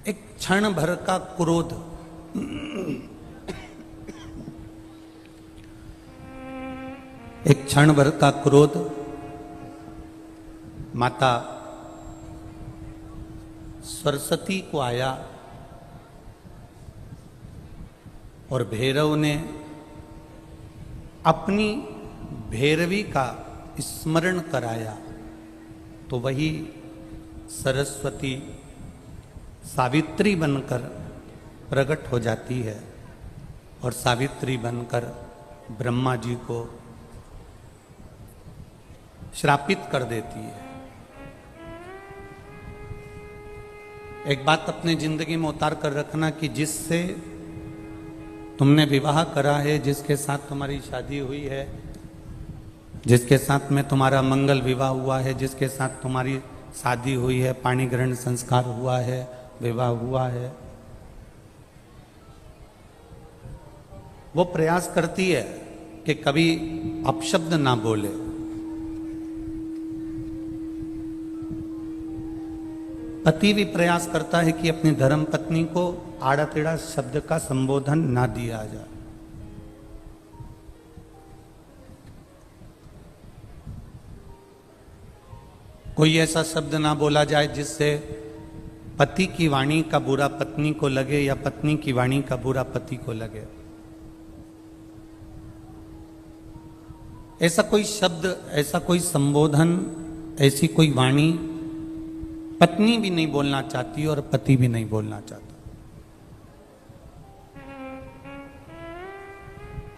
एक क्षण भर का क्रोध, एक क्षण भर का क्रोध माता सरस्वती को आया और भैरव ने अपनी भैरवी का स्मरण कराया, तो वही सरस्वती सावित्री बनकर प्रकट हो जाती है और सावित्री बनकर ब्रह्मा जी को श्रापित कर देती है। एक बात अपने जिंदगी में उतार कर रखना कि जिससे तुमने विवाह करा है, जिसके साथ तुम्हारी शादी हुई है, जिसके साथ में तुम्हारा मंगल विवाह हुआ है, जिसके साथ तुम्हारी शादी हुई है, पाणी ग्रहण संस्कार हुआ है, विवाह हुआ है, वो प्रयास करती है कि कभी अपशब्द ना बोले। पति भी प्रयास करता है कि अपनी धर्म पत्नी को आड़ा टेढ़ा शब्द का संबोधन ना दिया जाए। कोई ऐसा शब्द ना बोला जाए जिससे पति की वाणी का बुरा पत्नी को लगे या पत्नी की वाणी का बुरा पति को लगे। ऐसा कोई शब्द, ऐसा कोई संबोधन, ऐसी कोई वाणी पत्नी भी नहीं बोलना चाहती और पति भी नहीं बोलना चाहता।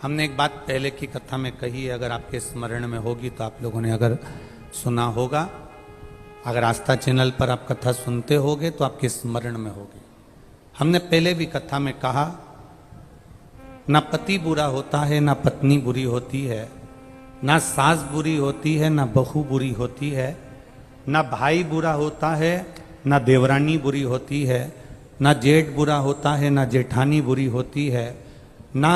हमने एक बात पहले की कथा में कही है, अगर आपके स्मरण में होगी तो आप लोगों ने अगर सुना होगा, अगर आस्था चैनल पर आप कथा सुनते होगे तो आपके स्मरण में होगी। हमने पहले भी कथा में कहा, ना पति बुरा होता है, ना पत्नी बुरी होती है, ना सास बुरी होती है, ना बहू बुरी होती है, ना भाई बुरा होता है, ना देवरानी बुरी होती है, ना जेठ बुरा होता है, ना जेठानी बुरी होती है, ना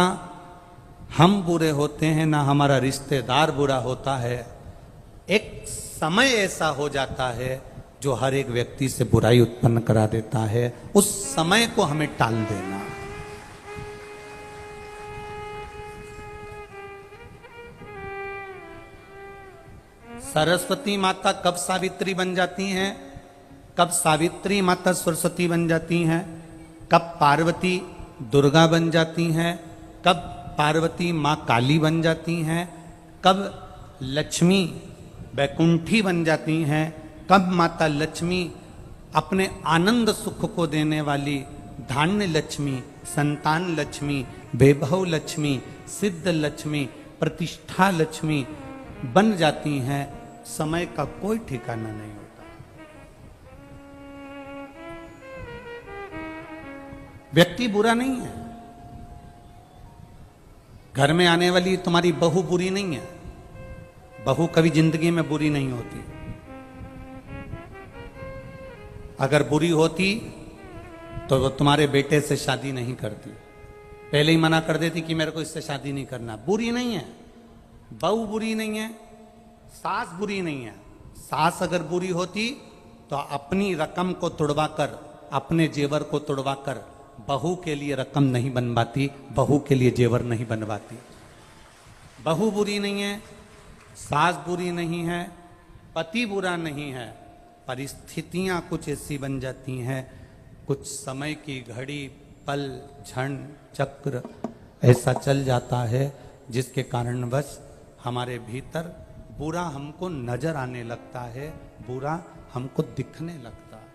हम बुरे होते हैं, ना हमारा रिश्तेदार बुरा होता है। एक समय ऐसा हो जाता है जो हर एक व्यक्ति से बुराई उत्पन्न करा देता है। उस समय को हमें टाल देना। सरस्वती माता कब सावित्री बन जाती हैं? कब सावित्री माता सरस्वती बन जाती हैं? कब पार्वती दुर्गा बन जाती हैं? कब पार्वती माँ काली बन जाती हैं? कब लक्ष्मी वैकुंठी बन जाती हैं? कब माता लक्ष्मी अपने आनंद सुख को देने वाली धान्य लक्ष्मी, संतान लक्ष्मी, वैभव लक्ष्मी, सिद्ध लक्ष्मी, प्रतिष्ठा लक्ष्मी बन जाती हैं? समय का कोई ठिकाना नहीं होता। व्यक्ति बुरा नहीं है, घर में आने वाली तुम्हारी बहू बुरी नहीं है। बहू कभी जिंदगी में बुरी नहीं होती। अगर बुरी होती तो वो तुम्हारे बेटे से शादी नहीं करती, पहले ही मना कर देती कि मेरे को इससे शादी नहीं करना। बुरी नहीं है, बहू बुरी नहीं है, सास बुरी नहीं है। सास अगर बुरी होती तो अपनी रकम को तुड़वाकर, अपने जेवर को तुड़वाकर बहू के लिए रकम नहीं बनवाती, बहू के लिए जेवर नहीं बनवाती। बहू बुरी नहीं है, सास बुरी नहीं है, पति बुरा नहीं है। परिस्थितियां कुछ ऐसी बन जाती हैं, कुछ समय की घड़ी, पल, क्षण, चक्र ऐसा चल जाता है जिसके कारणवश हमारे भीतर बुरा हमको नजर आने लगता है, बुरा हमको दिखने लगता है।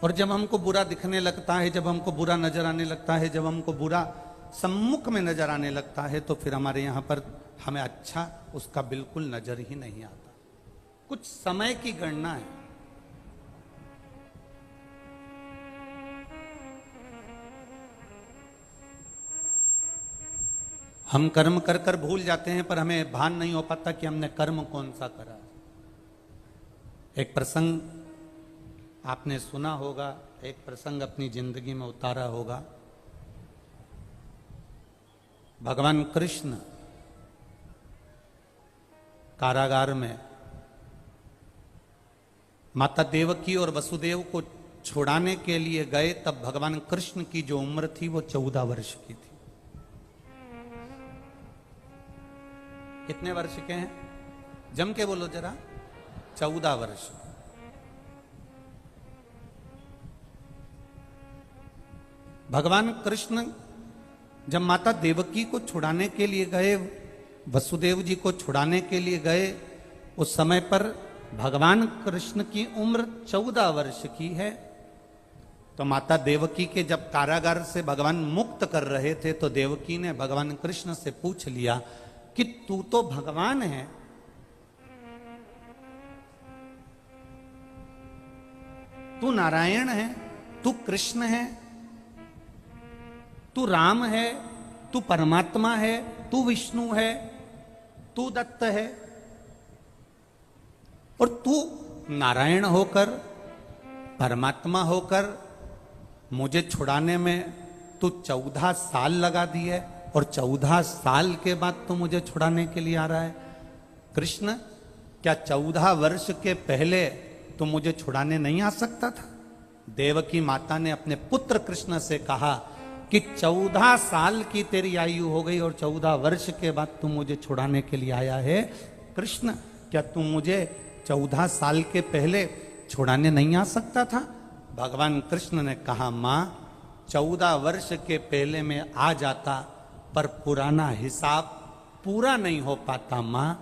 और जब हमको बुरा दिखने लगता है, जब हमको बुरा नजर आने लगता है, जब हमको बुरा सम्मुख में नजर आने लगता है, तो फिर हमारे यहां पर हमें अच्छा उसका बिल्कुल नजर ही नहीं आता। कुछ समय की गणना है। हम कर्म कर कर भूल जाते हैं, पर हमें भान नहीं हो पाता कि हमने कर्म कौन सा करा। एक प्रसंग आपने सुना होगा, एक प्रसंग अपनी जिंदगी में उतारा होगा। भगवान कृष्ण कारागार में माता देवकी और वसुदेव को छुड़ाने के लिए गए, तब भगवान कृष्ण की जो उम्र थी वो 14 वर्ष की थी। कितने वर्ष के हैं? जम के बोलो जरा। 14 वर्ष। भगवान कृष्ण जब माता देवकी को छुड़ाने के लिए गए, वसुदेव जी को छुड़ाने के लिए गए, उस समय पर भगवान कृष्ण की उम्र 14 वर्ष की है। तो माता देवकी के जब कारागार से भगवान मुक्त कर रहे थे, तो देवकी ने भगवान कृष्ण से पूछ लिया कि तू तो भगवान है, तू नारायण है, तू कृष्ण है, तू राम है, तू परमात्मा है, तू विष्णु है, तू दत्त है, और तू नारायण होकर, परमात्मा होकर मुझे छुड़ाने में तू 14 साल लगा दिए, और 14 साल के बाद तू मुझे छुड़ाने के लिए आ रहा है। कृष्ण, क्या 14 वर्ष के पहले तू मुझे छुड़ाने नहीं आ सकता था? देवकी माता ने अपने पुत्र कृष्ण से कहा कि 14 साल की तेरी आयु हो गई और 14 वर्ष के बाद तू मुझे छुड़ाने के लिए आया है। कृष्ण, क्या तू मुझे 14 साल के पहले छुड़ाने नहीं आ सकता था? भगवान कृष्ण ने कहा, मां, 14 वर्ष के पहले मैं आ जाता, पर पुराना हिसाब पूरा नहीं हो पाता। मां,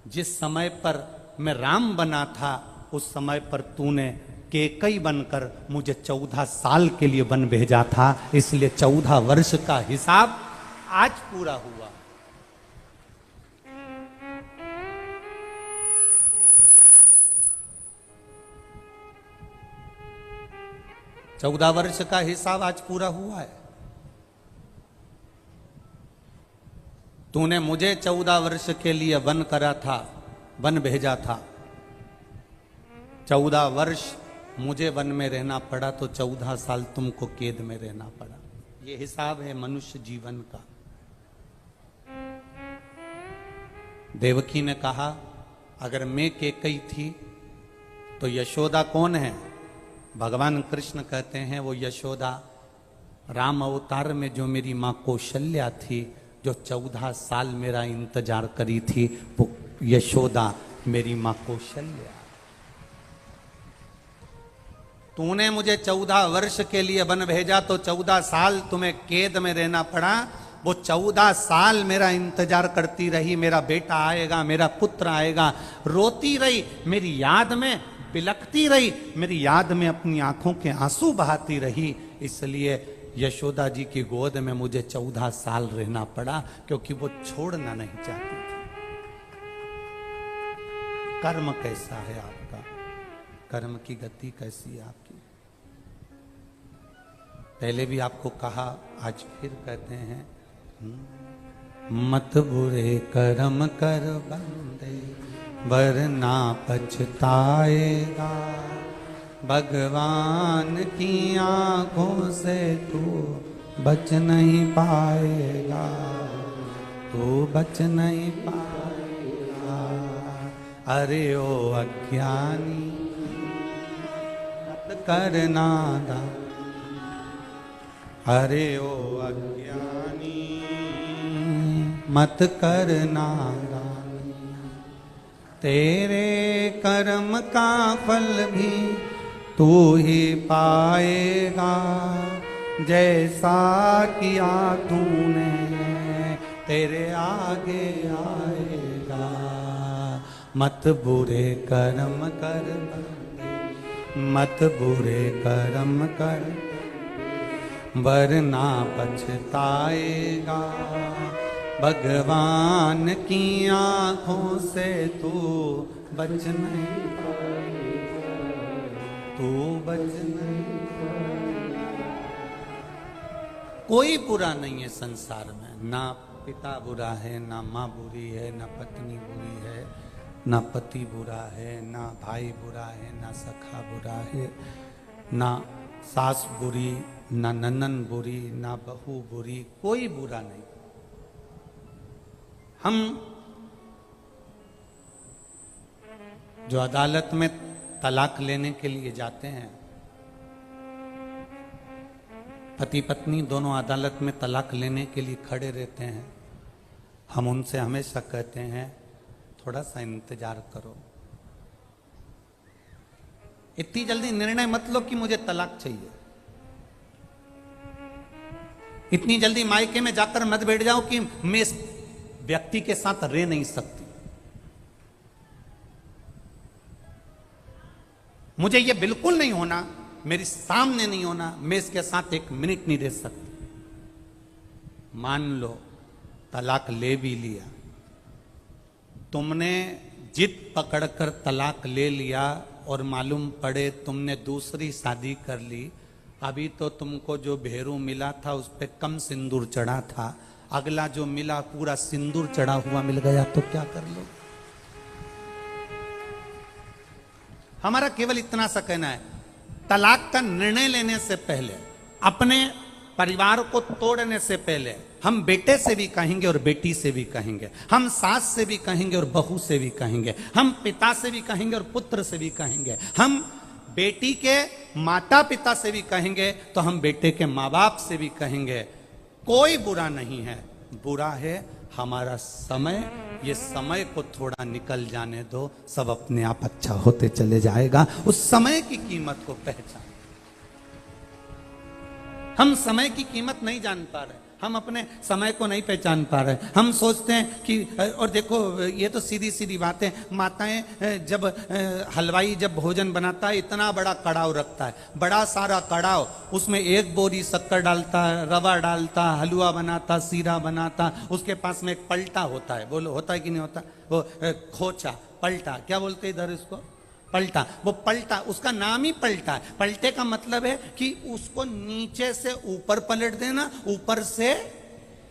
जिस समय पर मैं राम बना था, उस समय पर तूने केकई बनकर मुझे 14 साल के लिए वन भेजा था, इसलिए 14 वर्ष का हिसाब आज पूरा हुआ। चौदह वर्ष का हिसाब आज पूरा हुआ है। तूने मुझे 14 वर्ष के लिए वन करा था, वन भेजा था। 14 वर्ष मुझे वन में रहना पड़ा, तो 14 साल तुमको कैद में रहना पड़ा। ये हिसाब है मनुष्य जीवन का। देवकी ने कहा, अगर मैं केकई थी तो यशोदा कौन है? भगवान कृष्ण कहते हैं वो यशोदा राम अवतार में जो मेरी मां कौशल्या थी, जो 14 साल मेरा इंतजार करी थी, वो यशोदा मेरी मां कौशल्या। तूने मुझे 14 वर्ष के लिए वन भेजा, तो 14 साल तुम्हें कैद में रहना पड़ा। वो 14 साल मेरा इंतजार करती रही, मेरा बेटा आएगा, मेरा पुत्र आएगा। रोती रही, मेरी याद में बिलखती रही, मेरी याद में अपनी आंखों के आंसू बहाती रही। इसलिए यशोदा जी की गोद में मुझे 14 साल रहना पड़ा, क्योंकि वो छोड़ना नहीं चाहती थी। कर्म कैसा है आपका? कर्म की गति कैसी है आपकी? पहले भी आपको कहा, आज फिर कहते हैं, मत बुरे कर्म कर बंदे, वरना पछताएगा। भगवान की आंखों से तू बच नहीं पाएगा, तू बच नहीं पाएगा। अरे ओ अज्ञानी, मत करना दान। अरे ओ अज्ञानी, मत करना दान। तेरे कर्म का फल भी तू ही पाएगा, जैसा किया तूने तेरे आगे आएगा। मत बुरे कर्म कर, मत बुरे कर्म कर, वरना पछताएगा। भगवान की आंखों से तू बच नहीं पाएगा, तू बच नहीं पाएगा। कोई बुरा नहीं है संसार में, ना पिता बुरा है, ना माँ बुरी है, ना पत्नी बुरी है, ना पति बुरा है, ना भाई बुरा है, ना सखा बुरा है, ना सास बुरी, ना ननन बुरी, ना बहू बुरी, कोई बुरा नहीं। हम जो अदालत में तलाक लेने के लिए जाते हैं, पति पत्नी दोनों अदालत में तलाक लेने के लिए खड़े रहते हैं, हम उनसे हमेशा कहते हैं थोड़ा सा इंतजार करो, इतनी जल्दी निर्णय मत लो कि मुझे तलाक चाहिए, इतनी जल्दी मायके में जाकर मत बैठ जाओ कि मैं इस व्यक्ति के साथ रह नहीं सकती, मुझे ये बिल्कुल नहीं होना, मेरे सामने नहीं होना, मैं इसके साथ एक मिनट नहीं रह सकती। मान लो तलाक ले भी लिया, तुमने जिद पकड़कर तलाक ले लिया और मालूम पड़े तुमने दूसरी शादी कर ली, अभी तो तुमको जो भेरू मिला था उस पे कम सिंदूर चढ़ा था, अगला जो मिला पूरा सिंदूर चढ़ा हुआ मिल गया तो क्या कर लो। हमारा केवल इतना सा कहना है, तलाक का निर्णय लेने से पहले, अपने परिवार को तोड़ने से पहले, हम बेटे से भी कहेंगे और बेटी से भी कहेंगे, हम सास से भी कहेंगे और बहू से भी कहेंगे, हम पिता से भी कहेंगे और पुत्र से भी कहेंगे, हम बेटी के माता पिता से भी कहेंगे तो हम बेटे के माँ बाप से भी कहेंगे। कोई बुरा नहीं है, बुरा है हमारा समय। ये समय को थोड़ा निकल जाने दो, सब अपने आप अच्छा होते चले जाएगा। उस समय की कीमत को पहचान, हम समय की कीमत नहीं जान पा रहे, हम अपने समय को नहीं पहचान पा रहे। हम सोचते हैं कि, और देखो ये तो सीधी सीधी बातें, माताएं जब हलवाई जब भोजन बनाता है इतना बड़ा कड़ाव रखता है, बड़ा सारा कड़ाव, उसमें एक बोरी शक्कर डालता है, रवा डालता, हलवा बनाता, सीरा बनाता, उसके पास में एक पलटा होता है, बोलो होता है कि नहीं होता, वो खोचा पलटा, क्या बोलते हैं इधर इसको, पलटा। वो पलटा, उसका नाम ही पलटा है। पलटे का मतलब है कि उसको नीचे से ऊपर पलट देना, ऊपर से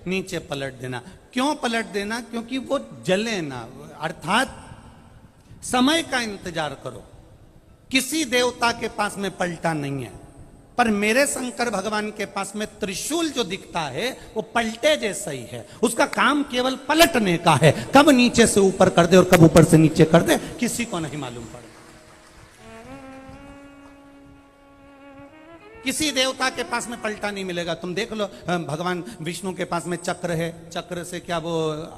नीचे पलट देना। क्यों पलट देना? क्योंकि वो जले ना, अर्थात समय का इंतजार करो। किसी देवता के पास में पलटा नहीं है, पर मेरे शंकर भगवान के पास में त्रिशूल जो दिखता है वो पलटे जैसा ही है। उसका काम केवल पलटने का है, कब नीचे से ऊपर कर दे और कब ऊपर से नीचे कर दे किसी को नहीं मालूम पड़े। किसी देवता के पास में पलटा नहीं मिलेगा। तुम देख लो, भगवान विष्णु के पास में चक्र है, चक्र से क्या वो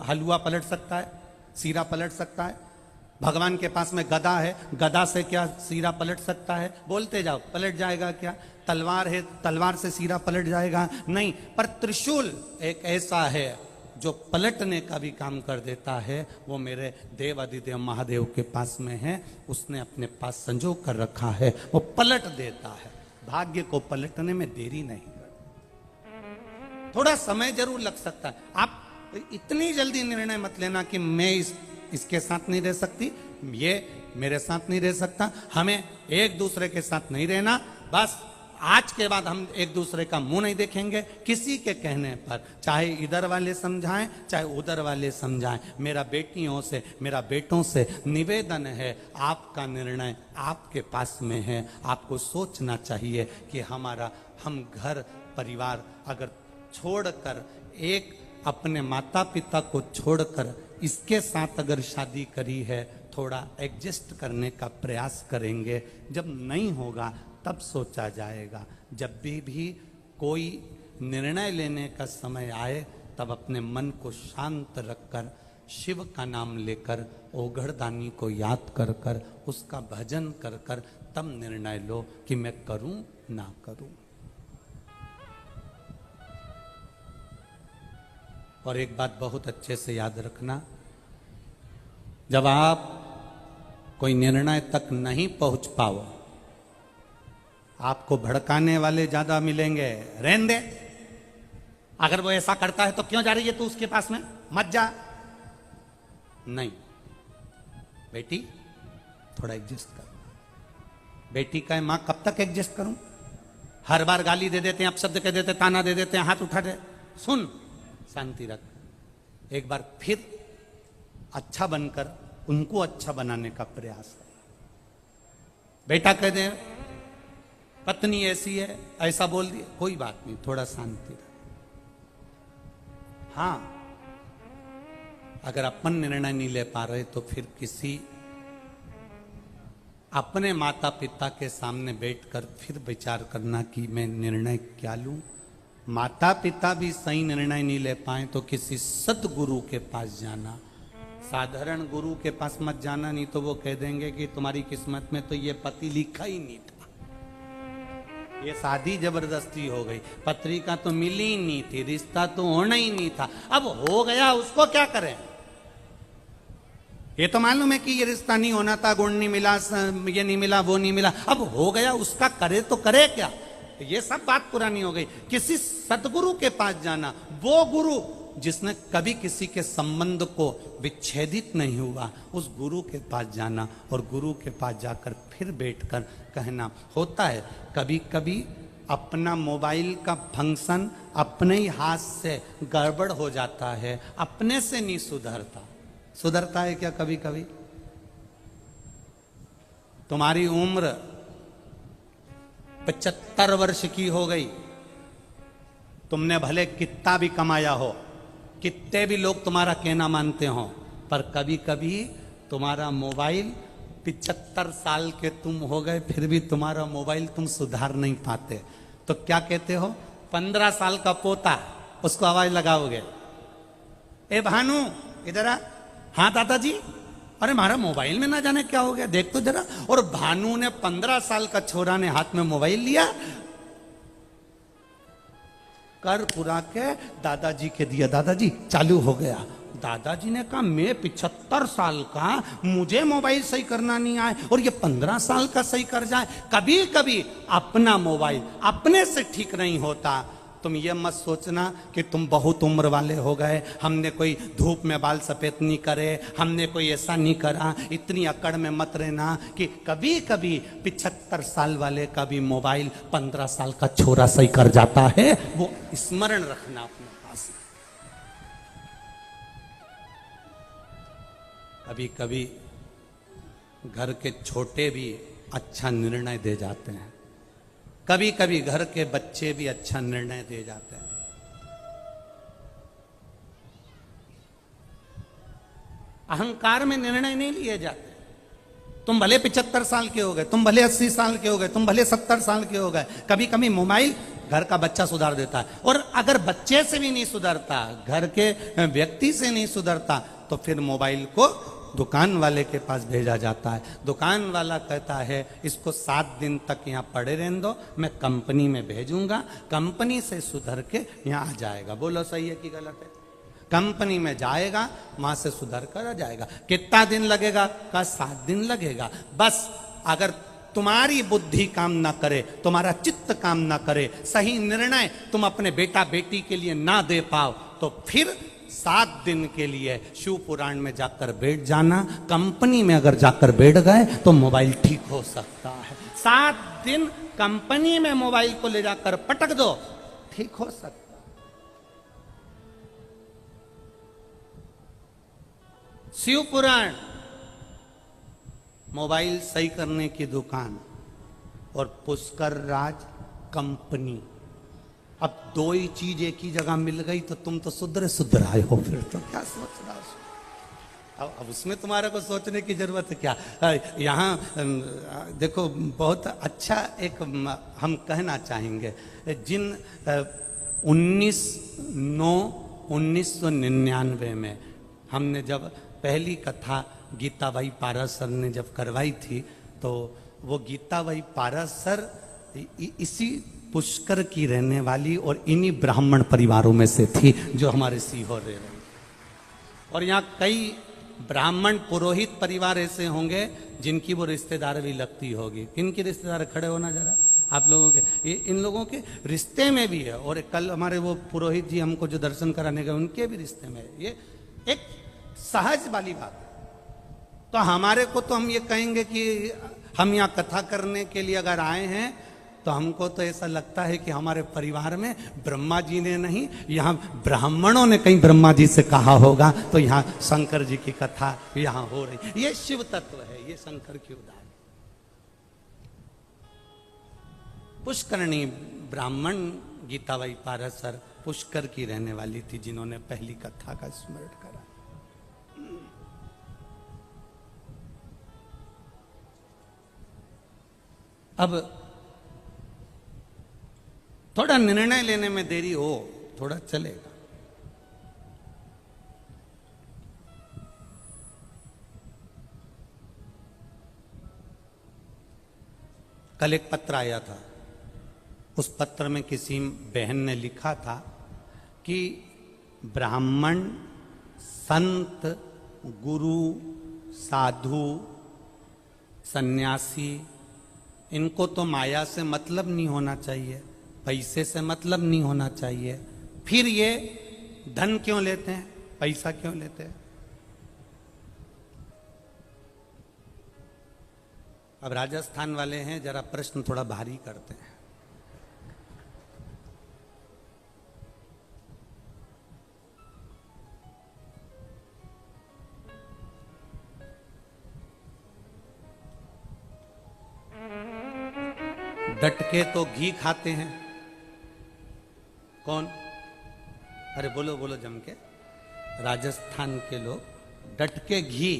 हलवा पलट सकता है, सीरा पलट सकता है? भगवान के पास में गदा है, गदा से क्या सीरा पलट सकता है? बोलते जाओ, पलट जाएगा क्या? तलवार है, तलवार से सीरा पलट जाएगा? नहीं। पर त्रिशूल एक ऐसा है जो पलटने का भी काम कर देता है। वो मेरे देवाधिदेव महादेव के पास में है, उसने अपने पास संजो कर रखा है, वो पलट देता है। भाग्य को पलटने में देरी नहीं करती, थोड़ा समय जरूर लग सकता है। आप इतनी जल्दी निर्णय मत लेना कि मैं इसके साथ नहीं रह सकती, ये मेरे साथ नहीं रह सकता, हमें एक दूसरे के साथ नहीं रहना, बस आज के बाद हम एक दूसरे का मुंह नहीं देखेंगे किसी के कहने पर, चाहे इधर वाले समझाएं चाहे उधर वाले समझाएं। मेरा बेटियों से, मेरा बेटों से निवेदन है, आपका निर्णय आपके पास में है। आपको सोचना चाहिए कि हम घर परिवार अगर छोड़कर, एक अपने माता पिता को छोड़कर इसके साथ अगर शादी करी है, थोड़ा एडजस्ट करने का प्रयास करेंगे। जब नहीं होगा तब सोचा जाएगा। जब भी कोई निर्णय लेने का समय आए तब अपने मन को शांत रखकर, शिव का नाम लेकर, ओघड़दानी को याद कर कर, उसका भजन कर कर तब निर्णय लो कि मैं करूं ना करूं। और एक बात बहुत अच्छे से याद रखना, जब आप कोई निर्णय तक नहीं पहुंच पाओ, आपको भड़काने वाले ज्यादा मिलेंगे। रहने दे, अगर वो ऐसा करता है तो क्यों जा रही है तू उसके पास में, मत जा। नहीं बेटी, थोड़ा एडजस्ट कर। बेटी का मां कब तक एडजस्ट करूं? हर बार गाली दे देते हैं, अपशब्द कह देते, ताना दे देते हैं, हाथ उठा दे। सुन, शांति रख। एक बार फिर अच्छा बनकर उनको अच्छा बनाने का प्रयास कर। बेटा कह दे पत्नी ऐसी है, ऐसा बोल दिया, कोई बात नहीं, थोड़ा शांति रख। हाँ, अगर अपन निर्णय नहीं ले पा रहे तो फिर किसी अपने माता पिता के सामने बैठकर फिर विचार करना कि मैं निर्णय क्या लूं। माता पिता भी सही निर्णय नहीं ले पाए तो किसी सदगुरु के पास जाना। साधारण गुरु के पास मत जाना, नहीं तो वो कह देंगे कि तुम्हारी किस्मत में तो ये पति लिखा ही नहीं था, ये शादी जबरदस्ती हो गई, पत्रिका तो मिली ही नहीं थी, रिश्ता तो होना ही नहीं था, अब हो गया उसको क्या करें। ये तो मालूम है कि ये रिश्ता नहीं होना था, गुण नहीं मिला, ये नहीं मिला, वो नहीं मिला, अब हो गया, उसका करे तो करे क्या। ये सब बात पुरानी हो गई। किसी सतगुरु के पास जाना, वो गुरु जिसने कभी किसी के संबंध को विच्छेदित नहीं हुआ, उस गुरु के पास जाना और गुरु के पास जाकर फिर बैठकर कहना। होता है कभी कभी अपना मोबाइल का फंक्शन अपने ही हाथ से गड़बड़ हो जाता है, अपने से नहीं सुधरता। सुधरता है क्या कभी कभी? तुम्हारी उम्र 75 वर्ष की हो गई, तुमने भले कितना भी कमाया हो, कितने भी लोग तुम्हारा कहना मानते हो, पर कभी कभी तुम्हारा मोबाइल 75 साल के तुम हो गए फिर भी तुम्हारा मोबाइल तुम सुधार नहीं पाते, तो क्या कहते हो? 15 साल का पोता, उसको आवाज लगाओगे, ए भानु इधर आ। हाँ दादाजी, अरे हमारा मोबाइल में ना जाने क्या हो गया, देख तो जरा। और भानु ने 15 साल का छोरा ने हाथ में मोबाइल लिया, कर पुरा के दादाजी के दिया, दादाजी चालू हो गया। दादाजी ने कहा मैं 75 साल का, मुझे मोबाइल सही करना नहीं आए और ये 15 साल का सही कर जाए। कभी कभी अपना मोबाइल अपने से ठीक नहीं होता। तुम ये मत सोचना कि तुम बहुत उम्र वाले हो गए, हमने कोई धूप में बाल सफेद नहीं करे, हमने कोई ऐसा नहीं करा, इतनी अकड़ में मत रहना कि कभी कभी 75 साल वाले का भी मोबाइल 15 साल का छोरा सही कर जाता है। वो स्मरण रखना अपने पास। कभी कभी घर के छोटे भी अच्छा निर्णय दे जाते हैं, कभी कभी घर के बच्चे भी अच्छा निर्णय दे जाते हैं। अहंकार में निर्णय नहीं लिए जाते। तुम भले 75 साल के हो गए, तुम भले 80 साल के हो गए, तुम भले 70 साल के हो गए, कभी कभी मोबाइल घर का बच्चा सुधार देता है। और अगर बच्चे से भी नहीं सुधरता, घर के व्यक्ति से नहीं सुधरता, तो फिर मोबाइल को दुकान वाले के पास भेजा जाता है। दुकान वाला कहता है इसको 7 दिन तक यहाँ पड़े रहने दो, मैं कंपनी में भेजूंगा, कंपनी से सुधर के यहाँ आ जाएगा। बोलो सही है कि गलत है? कंपनी में जाएगा, वहां से सुधर कर आ जाएगा। कितना दिन लगेगा? का 7 दिन लगेगा। बस अगर तुम्हारी बुद्धि काम ना करे, तुम्हारा चित्त काम ना करे, सही निर्णय तुम अपने बेटा बेटी के लिए ना दे पाओ, तो फिर 7 दिन के लिए शिव पुराण में जाकर बैठ जाना। कंपनी में अगर जाकर बैठ गए तो मोबाइल ठीक हो सकता है। 7 दिन कंपनी में मोबाइल को ले जाकर पटक दो, ठीक हो सकता है। शिव पुराण मोबाइल सही करने की दुकान और पुष्कर राज कंपनी। अब 2 ही चीज एक ही जगह मिल गई तो तुम तो सुधर आए हो, फिर तो क्या सोच रहा हो? अब उसमें तुम्हारे को सोचने की जरूरत है क्या? यहाँ देखो बहुत अच्छा एक हम कहना चाहेंगे, जिन 1999 में हमने जब पहली कथा गीताबाई पारस सर ने जब करवाई थी, तो वो गीताबाई पारस सर इसी पुष्कर की रहने वाली और इन्हीं ब्राह्मण परिवारों में से थी जो हमारे सीहोर रह रही। और यहाँ कई ब्राह्मण पुरोहित परिवार ऐसे होंगे जिनकी वो रिश्तेदार भी लगती होगी। किनकी रिश्तेदार? खड़े होना जरा आप लोगों के। ये इन लोगों के रिश्ते में भी है। और कल हमारे वो पुरोहित जी हमको जो दर्शन कराने गए, उनके भी रिश्ते में है। ये एक सहज वाली बात है। तो हमारे को तो हम ये कहेंगे कि हम यहाँ कथा करने के लिए अगर आए हैं, तो हमको तो ऐसा लगता है कि हमारे परिवार में ब्रह्मा जी ने नहीं, यहाँ ब्राह्मणों ने कहीं ब्रह्मा जी से कहा होगा, तो यहाँ शंकर जी की कथा यहाँ हो रही। ये शिव तत्व है, ये शंकर की उदाहरण। पुष्करणी ब्राह्मण गीताबाई पारस सर पुष्कर की रहने वाली थी, जिन्होंने पहली कथा का स्मरण करा। अब थोड़ा निर्णय लेने में देरी हो, थोड़ा चलेगा। कल एक पत्र आया था, उस पत्र में किसी बहन ने लिखा था कि ब्राह्मण, संत, गुरु, साधु, सन्यासी, इनको तो माया से मतलब नहीं होना चाहिए, पैसे से मतलब नहीं होना चाहिए, फिर ये धन क्यों लेते हैं, पैसा क्यों लेते हैं। अब राजस्थान वाले हैं, जरा प्रश्न थोड़ा भारी करते हैं। डट के तो घी खाते हैं। कौन? अरे बोलो बोलो जम के। राजस्थान के लोग डट के घी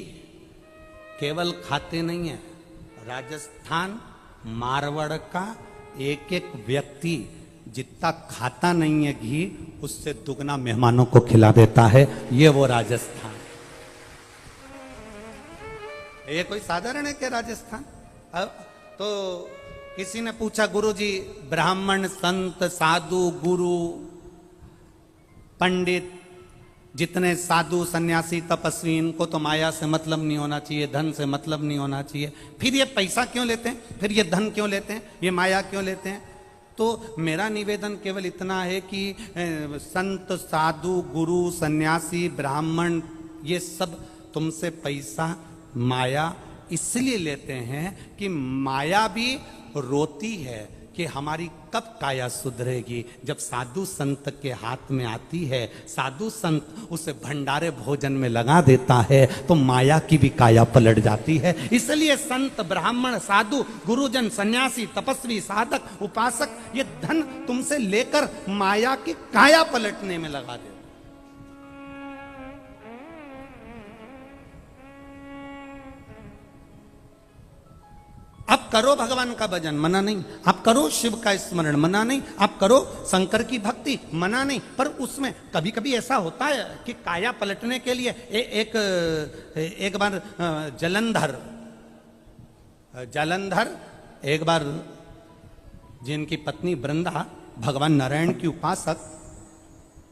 केवल खाते नहीं है, राजस्थान मारवाड़ का एक एक व्यक्ति जितना खाता नहीं है घी, उससे दुगना मेहमानों को खिला देता है। ये वो राजस्थान, ये कोई साधारण है क्या राजस्थान? अब तो किसी ने पूछा, गुरुजी ब्राह्मण, संत, साधु, गुरु, पंडित, जितने साधु, सन्यासी, तपस्वी, इनको तो माया से मतलब नहीं होना चाहिए, धन से मतलब नहीं होना चाहिए, फिर ये पैसा क्यों लेते हैं, फिर ये धन क्यों लेते हैं, ये माया क्यों लेते हैं? तो मेरा निवेदन केवल इतना है कि संत, साधु, गुरु, सन्यासी, ब्राह्मण, ये सब तुमसे पैसा, माया इसलिए लेते हैं कि माया भी रोती है कि हमारी कब काया सुधरेगी। जब साधु संत के हाथ में आती है, साधु संत उसे भंडारे भोजन में लगा देता है, तो माया की भी काया पलट जाती है। इसलिए संत, ब्राह्मण, साधु, गुरुजन, सन्यासी, तपस्वी, साधक, उपासक, ये धन तुमसे लेकर माया की काया पलटने में लगा देते। आप करो भगवान का भजन, मना नहीं, आप करो शिव का स्मरण, मना नहीं, आप करो शंकर की भक्ति, मना नहीं, पर उसमें कभी कभी ऐसा होता है कि काया पलटने के लिए एक बार जलंधर एक बार जिनकी पत्नी वृंदा, भगवान नारायण की उपासक,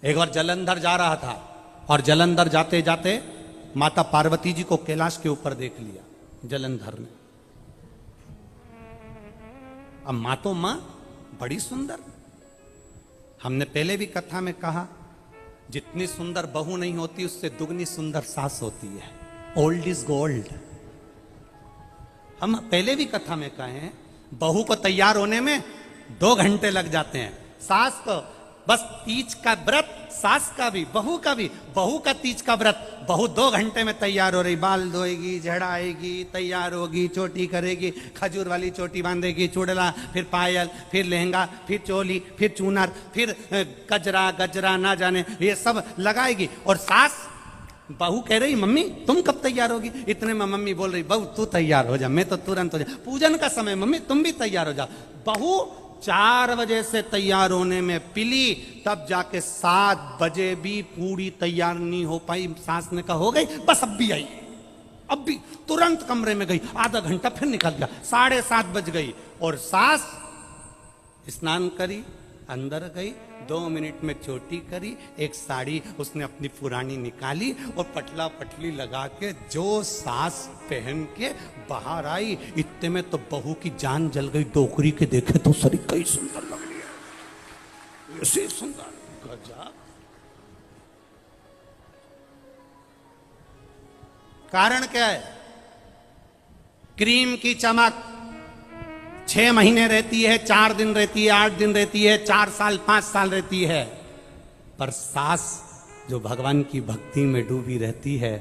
एक बार जलंधर जा रहा था और जलंधर जाते जाते माता पार्वती जी को कैलाश के ऊपर देख लिया जलंधर ने। अब माँ तो माँ बड़ी सुंदर, हमने पहले भी कथा में कहा, जितनी सुंदर बहू नहीं होती उससे दुगनी सुंदर सास होती है। Old is gold. हम पहले भी कथा में कहे हैं, बहू को तैयार होने में 2 घंटे लग जाते हैं, सास को बस तीज का व्रत, सास का भी, बहू का भी, बहू का तीज का व्रत, बहू 2 घंटे में तैयार हो रही, बाल धोएगी, झड़ाएगी, तैयार होगी, चोटी करेगी, खजूर वाली चोटी बांधेगी, चूड़ला, फिर पायल, फिर लहंगा, फिर चोली, फिर चूनर, फिर गजरा गजरा ना जाने ये सब लगाएगी। और सास, बहू कह रही मम्मी तुम कब तैयार होगी? इतने में मम्मी बोल रही बहू तू तैयार हो जा, मैं तो तुरंत हो जा, पूजन का समय मम्मी तुम भी तैयार हो जा। बहू 4 बजे से तैयार होने में पिली, तब जाके 7 बजे भी पूरी तैयार नहीं हो पाई। सास ने कहा हो गई, बस अब भी आई, अब भी तुरंत कमरे में गई, आधा घंटा फिर निकल गया, 7:30 बज गई और सास स्नान करी, अंदर गई, 2 मिनट में चोटी करी, एक साड़ी उसने अपनी पुरानी निकाली और पटला पटली लगा के जो सास पहन के बाहर आई, इतने में तो बहू की जान जल गई। डोकरी के देखे तो सरी कई सुंदर लग रही है, ऐसी सुंदर, गजब। कारण क्या है? क्रीम की चमक 6 महीने रहती है, 4 दिन रहती है, 8 दिन रहती है, 4 साल 5 साल रहती है, पर सास जो भगवान की भक्ति में डूबी रहती है,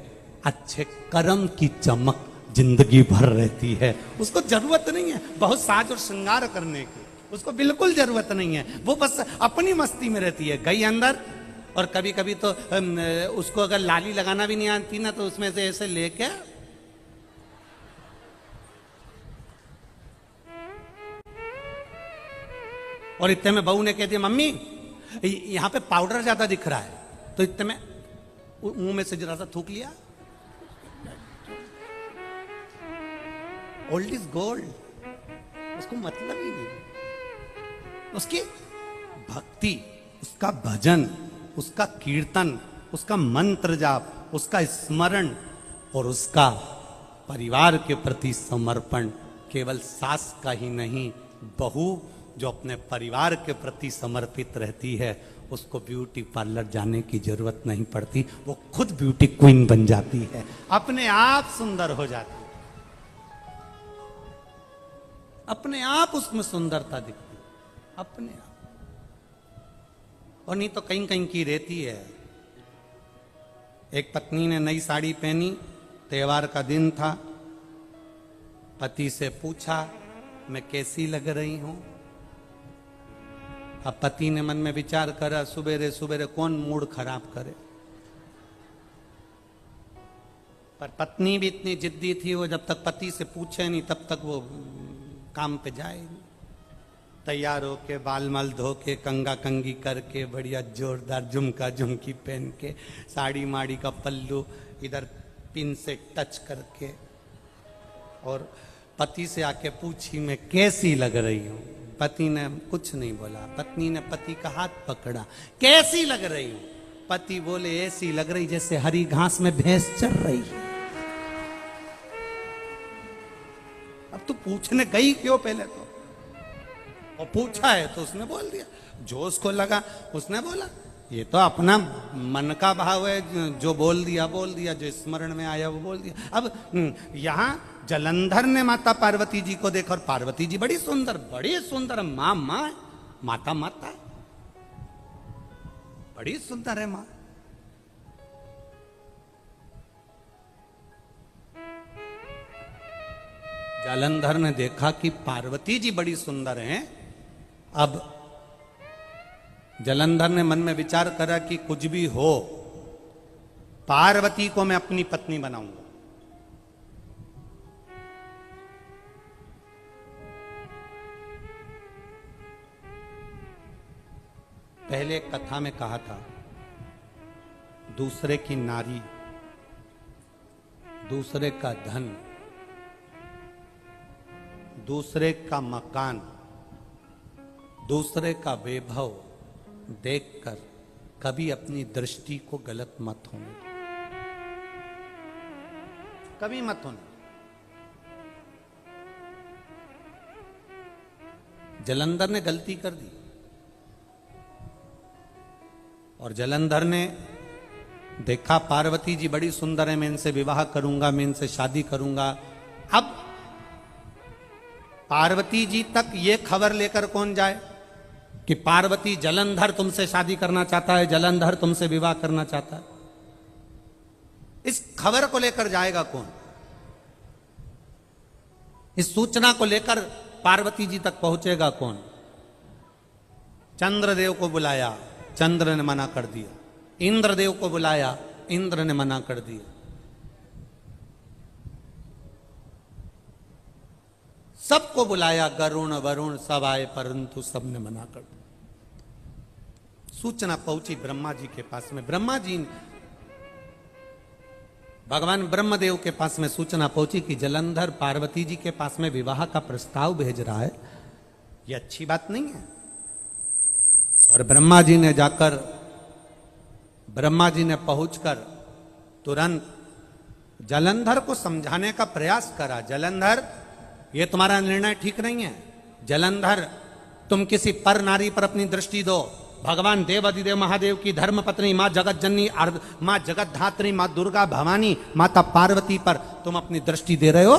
अच्छे कर्म की चमक जिंदगी भर रहती है। उसको जरूरत नहीं है बहुत साज और श्रृंगार करने की, उसको बिल्कुल जरूरत नहीं है, वो बस अपनी मस्ती में रहती है। गई अंदर, और कभी कभी तो उसको अगर लाली लगाना भी नहीं आती ना, तो उसमें से ऐसे लेके और इतने में बहू ने कह दिया मम्मी यहां पे पाउडर ज्यादा दिख रहा है, तो इतने में मुंह में से जरा सा थूक लिया। ओल्ड इज गोल्ड, उसको मतलब ही नहीं। उसकी भक्ति, उसका भजन, उसका कीर्तन, उसका मंत्र जाप, उसका स्मरण और उसका परिवार के प्रति समर्पण, केवल सास का ही नहीं, बहू जो अपने परिवार के प्रति समर्पित रहती है उसको ब्यूटी पार्लर जाने की जरूरत नहीं पड़ती, वो खुद ब्यूटी क्वीन बन जाती है, अपने आप सुंदर हो जाती है, अपने आप उसमें सुंदरता दिखती है, अपने आप। और नहीं तो कहीं कहीं की रहती है। एक पत्नी ने नई साड़ी पहनी, त्योहार का दिन था, पति से पूछा मैं कैसी लग रही हूं। अब पति ने मन में विचार करा, सुबेरे सुबेरे कौन मूड खराब करे, पर पत्नी भी इतनी जिद्दी थी, वो जब तक पति से पूछे नहीं तब तक वो काम पे जाए नहीं। तैयार होके बाल मल धो के कंगा कंगी करके बढ़िया जोरदार झुमका झुमकी पहन के साड़ी माड़ी का पल्लू इधर पिन से टच करके और पति से आके पूछी मैं कैसी लग रही हूं। पति ने कुछ नहीं बोला, पत्नी ने पति का हाथ पकड़ा, कैसी लग रही हूं। पति बोले ऐसी लग रही जैसे हरी घास में भैंस चल रही है। अब तू पूछने गई क्यों पहले तो, और पूछा है तो उसने बोल दिया, जो उसको लगा उसने बोला, ये तो अपना मन का भाव है, जो बोल दिया, जो स्मरण में आया वो बोल दिया। अब यहां जलंधर ने माता पार्वती जी को देखा, और पार्वती जी बड़ी सुंदर मां माता बड़ी सुंदर है मां। जालंधर ने देखा कि पार्वती जी बड़ी सुंदर हैं। अब जालंधर ने मन में विचार करा कि कुछ भी हो, पार्वती को मैं अपनी पत्नी बनाऊंगा। पहले एक कथा में कहा था, दूसरे की नारी, दूसरे का धन, दूसरे का मकान, दूसरे का वैभव देखकर कभी अपनी दृष्टि को गलत मत होने दो, कभी मत होने। जालंधर ने गलती कर दी और जालंधर ने देखा पार्वती जी बड़ी सुंदर है, मैं इनसे विवाह करूंगा, मैं इनसे शादी करूंगा। अब पार्वती जी तक ये खबर लेकर कौन जाए कि पार्वती जालंधर तुमसे शादी करना चाहता है, जालंधर तुमसे विवाह करना चाहता है। इस खबर को लेकर जाएगा कौन? इस सूचना को लेकर पार्वती जी तक पहुंचेगा कौन? चंद्रदेव को बुलाया, चंद्र ने मना कर दिया। इंद्रदेव को बुलाया, इंद्र ने मना कर दिया। सबको बुलाया, गरुण वरुण सब आए, परंतु सबने मना कर दिया। सूचना पहुंची ब्रह्मा जी के पास में। ब्रह्मा जी, भगवान ब्रह्मदेव के पास में सूचना पहुंची कि जालंधर पार्वती जी के पास में विवाह का प्रस्ताव भेज रहा है, ये अच्छी बात नहीं है। और ब्रह्मा जी ने पहुंचकर तुरंत जालंधर को समझाने का प्रयास करा। जालंधर, ये तुम्हारा निर्णय ठीक नहीं है। जालंधर, तुम किसी पर नारी पर अपनी दृष्टि दो। भगवान देवाधिदेव महादेव की धर्म पत्नी मां जगत जननी, मां जगत धात्री, मां दुर्गा भवानी, माता पार्वती पर तुम अपनी दृष्टि दे रहे हो,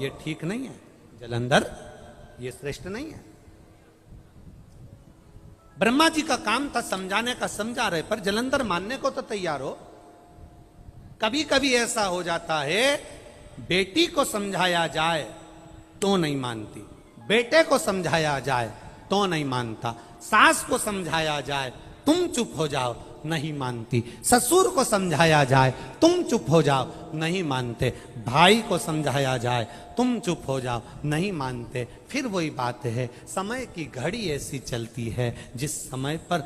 ये ठीक नहीं है। जालंधर, ये श्रेष्ठ नहीं है। ब्रह्मा जी का काम था समझाने का, समझा रहे, पर जालंधर मानने को तो तैयार हो। कभी कभी ऐसा हो जाता है, बेटी को समझाया जाए तो नहीं मानती, बेटे को समझाया जाए तो नहीं मानता, सास को समझाया जाए तुम चुप हो जाओ नहीं मानती। ससुर को समझाया जाए तुम चुप हो जाओ, नहीं मानते। भाई को समझाया जाए तुम चुप हो जाओ, नहीं मानते। फिर वही बात है, समय की घड़ी ऐसी चलती है जिस समय पर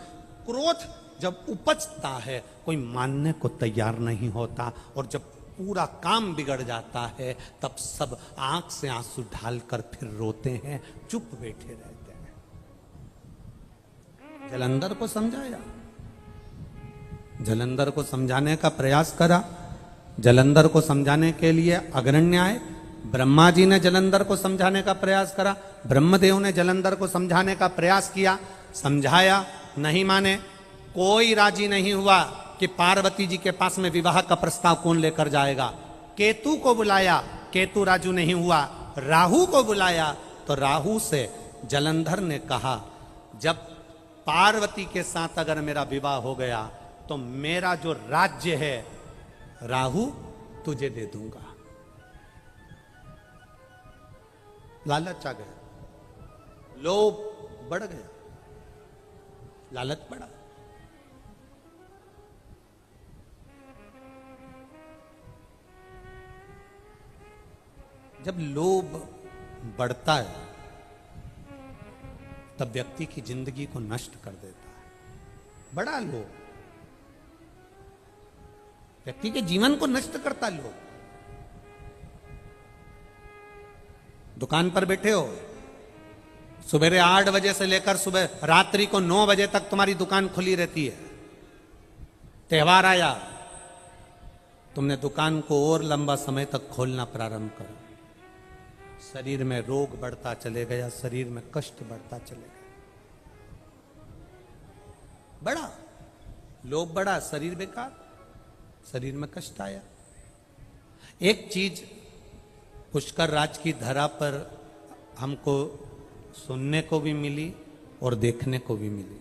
क्रोध जब उपजता है कोई मानने को तैयार नहीं होता, और जब पूरा काम बिगड़ जाता है तब सब आंख से आंसू ढालकर फिर रोते हैं, चुप बैठे रहते हैं। जलंधर को समझाया, जलंधर को समझाने का प्रयास करा, जलंधर को समझाने के लिए अग्रण्य आए। ब्रह्मा जी ने जलंधर को समझाने का प्रयास करा, ब्रह्मदेव ने जलंधर को समझाने का प्रयास किया, समझाया, नहीं माने। कोई राजी नहीं हुआ कि पार्वती जी के पास में विवाह का प्रस्ताव कौन लेकर जाएगा। केतु को बुलाया, केतु राजू नहीं हुआ। राहु को बुलाया तो राहु से जलंधर ने कहा, जब पार्वती के साथ अगर मेरा विवाह हो गया तो मेरा जो राज्य है राहु तुझे दे दूंगा। लालच आ गया, लोभ बढ़ गया, लालच बढ़ा। जब लोभ बढ़ता है तब व्यक्ति की जिंदगी को नष्ट कर देता है। बड़ा लोभ व्यक्ति के जीवन को नष्ट करता। लोभ, दुकान पर बैठे हो, सुबह 8 बजे से लेकर सुबह रात्रि को 9 बजे तक तुम्हारी दुकान खुली रहती है। त्योहार आया, तुमने दुकान को और लंबा समय तक खोलना प्रारंभ करा। शरीर में रोग बढ़ता चले गया, शरीर में कष्ट बढ़ता चले गया। बड़ा लोभ बढ़ा, शरीर बेकार, शरीर में कष्ट आया। एक चीज पुष्कर राज की धरा पर हमको सुनने को भी मिली और देखने को भी मिली।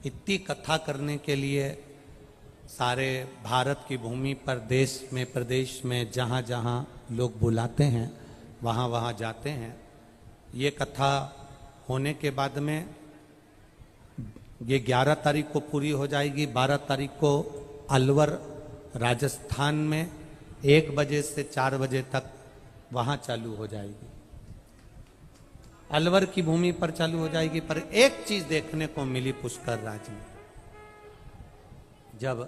इतनी कथा करने के लिए सारे भारत की भूमि पर, देश में, प्रदेश में जहाँ जहाँ लोग बुलाते हैं वहाँ वहाँ जाते हैं। ये कथा होने के बाद में ये 11 तारीख को पूरी हो जाएगी। 12 तारीख को अलवर राजस्थान में 1 बजे से 4 बजे तक वहाँ चालू हो जाएगी। अलवर की भूमि पर चालू हो जाएगी। पर एक चीज देखने को मिली पुष्कर राज में, जब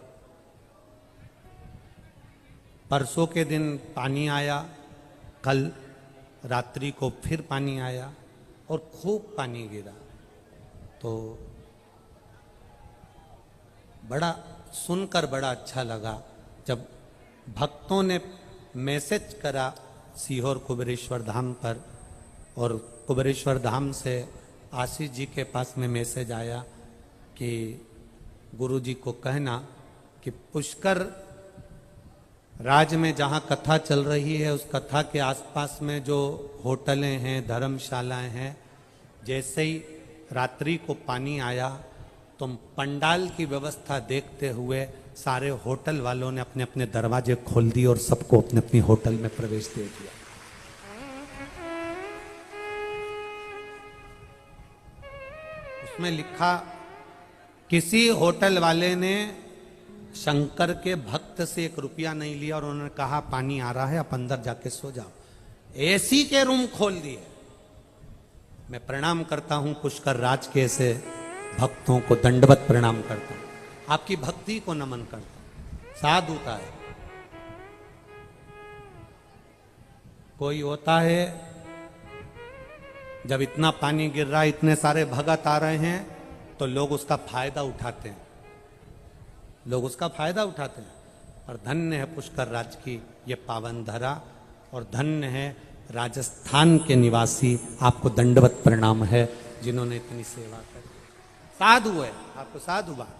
परसों के दिन पानी आया, कल रात्रि को फिर पानी आया और खूब पानी गिरा, तो बड़ा सुनकर बड़ा अच्छा लगा। जब भक्तों ने मैसेज करा सीहोर कुबेरेश्वर धाम पर, और कुबेरेश्वर धाम से आशीष जी के पास में मैसेज आया कि गुरु जी को कहना कि पुष्कर राज में जहाँ कथा चल रही है उस कथा के आसपास में जो होटलें हैं, धर्मशालाएं हैं, जैसे ही रात्रि को पानी आया तो पंडाल की व्यवस्था देखते हुए सारे होटल वालों ने अपने अपने दरवाजे खोल दिए और सबको अपने अपनी होटल में प्रवेश दे दिया। उसमें लिखा, किसी होटल वाले ने शंकर के भक्त से 1 रुपया नहीं लिया और उन्होंने कहा पानी आ रहा है, आप अंदर जाके सो जाओ। एसी के रूम खोल दिए। मैं प्रणाम करता हूं पुष्कर राज के ऐसे भक्तों को, दंडवत प्रणाम करता हूं, आपकी भक्ति को नमन करता हूं। साधुता है। कोई होता है जब इतना पानी गिर रहा है, इतने सारे भगत आ रहे हैं, तो लोग उसका फायदा उठाते हैं, लोग उसका फायदा उठाते हैं। और धन्य है पुष्कर राज की ये पावन धरा, और धन्य है राजस्थान के निवासी, आपको दंडवत प्रणाम है जिन्होंने इतनी सेवा करी। साधु है, आपको साधुवाद।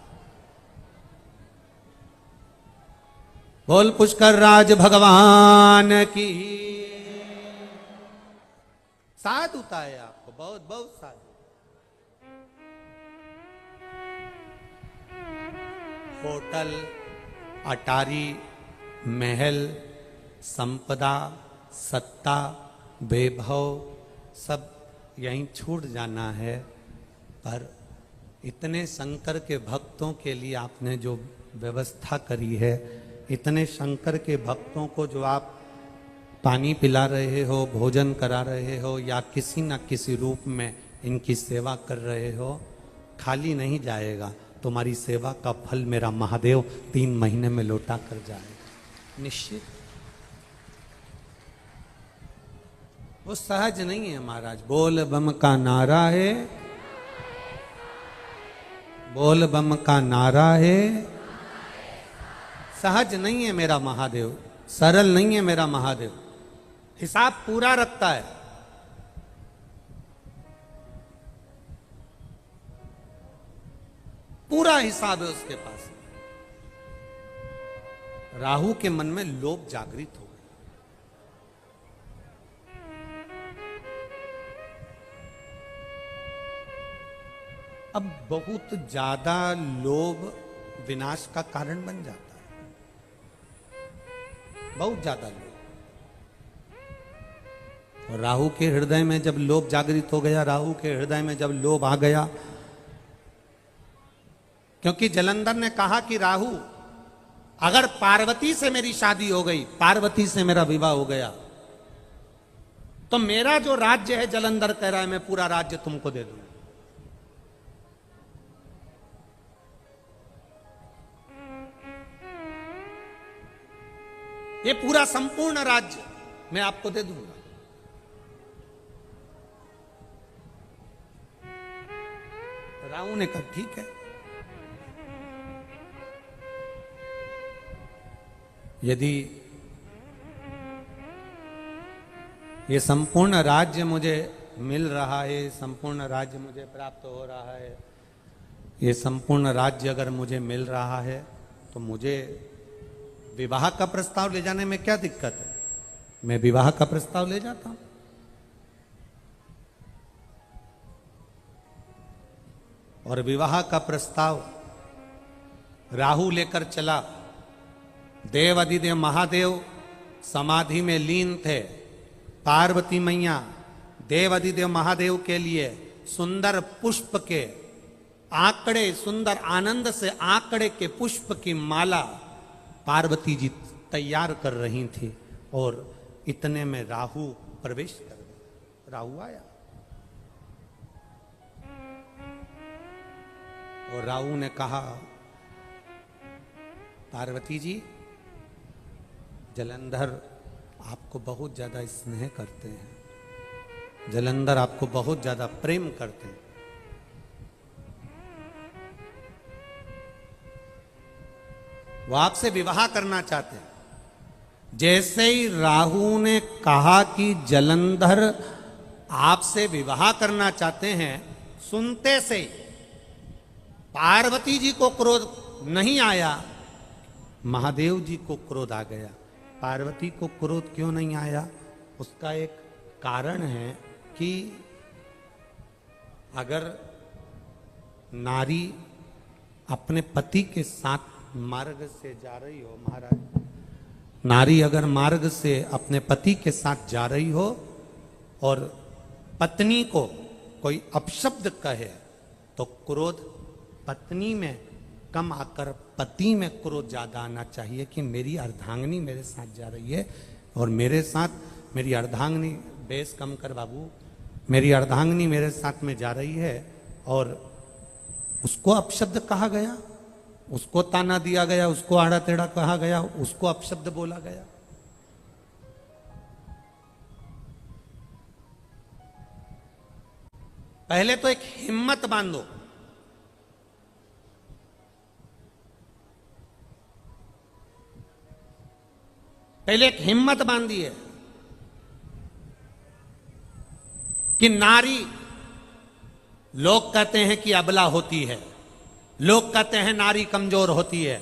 बोल पुष्कर राज भगवान की। साधुता है आपको, बहुत बहुत साधु। होटल, अटारी, महल, संपदा, सत्ता, वैभव सब यहीं छूट जाना है, पर इतने शंकर के भक्तों के लिए आपने जो व्यवस्था करी है, इतने शंकर के भक्तों को जो आप पानी पिला रहे हो, भोजन करा रहे हो, या किसी न किसी रूप में इनकी सेवा कर रहे हो, खाली नहीं जाएगा। तुम्हारी सेवा का फल मेरा महादेव 3 महीने में लौटा कर जाएगा, निश्चित। वो सहज नहीं है महाराज। बोल बम का नारा है, बोल बम का नारा है। सहज नहीं है मेरा महादेव, सरल नहीं है मेरा महादेव, हिसाब पूरा रखता है। पूरा हिसाब है उसके पास। राहु के मन में लोभ जागृत हो गया। अब बहुत ज्यादा लोभ विनाश का कारण बन जाता है, बहुत ज्यादा लोभ। और राहु के हृदय में जब लोभ जागृत हो गया, राहु के हृदय में जब लोभ आ गया, क्योंकि जलंधर ने कहा कि राहु, अगर पार्वती से मेरी शादी हो गई, पार्वती से मेरा विवाह हो गया, तो मेरा जो राज्य है, जलंधर कह रहा है, मैं पूरा राज्य तुमको दे दूंगा। ये पूरा संपूर्ण राज्य मैं आपको दे दूंगा। राहु ने कहा ठीक है, यदि ये संपूर्ण राज्य मुझे मिल रहा है, संपूर्ण राज्य मुझे प्राप्त हो रहा है, ये संपूर्ण राज्य अगर मुझे मिल रहा है, तो मुझे विवाह का प्रस्ताव ले जाने में क्या दिक्कत है? मैं विवाह का प्रस्ताव ले जाता हूं। और विवाह का प्रस्ताव राहु लेकर चला। देव अधिदेव महादेव समाधि में लीन थे। पार्वती मैया देव अधिदेव महादेव के लिए सुंदर पुष्प के आंकड़े, सुंदर आनंद से आंकड़े के पुष्प की माला पार्वती जी तैयार कर रही थी। और इतने में राहु प्रवेश कर गया। राहु आया और राहु ने कहा, पार्वती जी, जलंधर आपको बहुत ज्यादा स्नेह करते हैं, जलंधर आपको बहुत ज्यादा प्रेम करते हैं। वो आपसे विवाह करना चाहते हैं। जैसे ही राहु ने कहा कि जलंधर आपसे विवाह करना चाहते हैं, सुनते से पार्वती जी को क्रोध नहीं आया, महादेव जी को क्रोध आ गया। पार्वती को क्रोध क्यों नहीं आया? उसका एक कारण है कि अगर नारी अपने पति के साथ मार्ग से जा रही हो, महाराज, नारी अगर मार्ग से अपने पति के साथ जा रही हो और पत्नी को कोई अपशब्द कहे, तो क्रोध पत्नी में कम आकर पति में क्रोध ज्यादा आना चाहिए कि मेरी अर्धांगिनी मेरे साथ जा रही है और मेरे साथ मेरी अर्धांगिनी, बेस कम कर बाबू, मेरी अर्धांगिनी मेरे साथ में जा रही है। और उसको अपशब्द कहा गया, उसको ताना दिया गया, उसको आड़ा टेढ़ा कहा गया, उसको अपशब्द बोला गया। पहले तो एक हिम्मत बांधो। पहले एक हिम्मत बांधी है कि नारी, लोग कहते हैं कि अबला होती है, लोग कहते हैं नारी कमजोर होती है,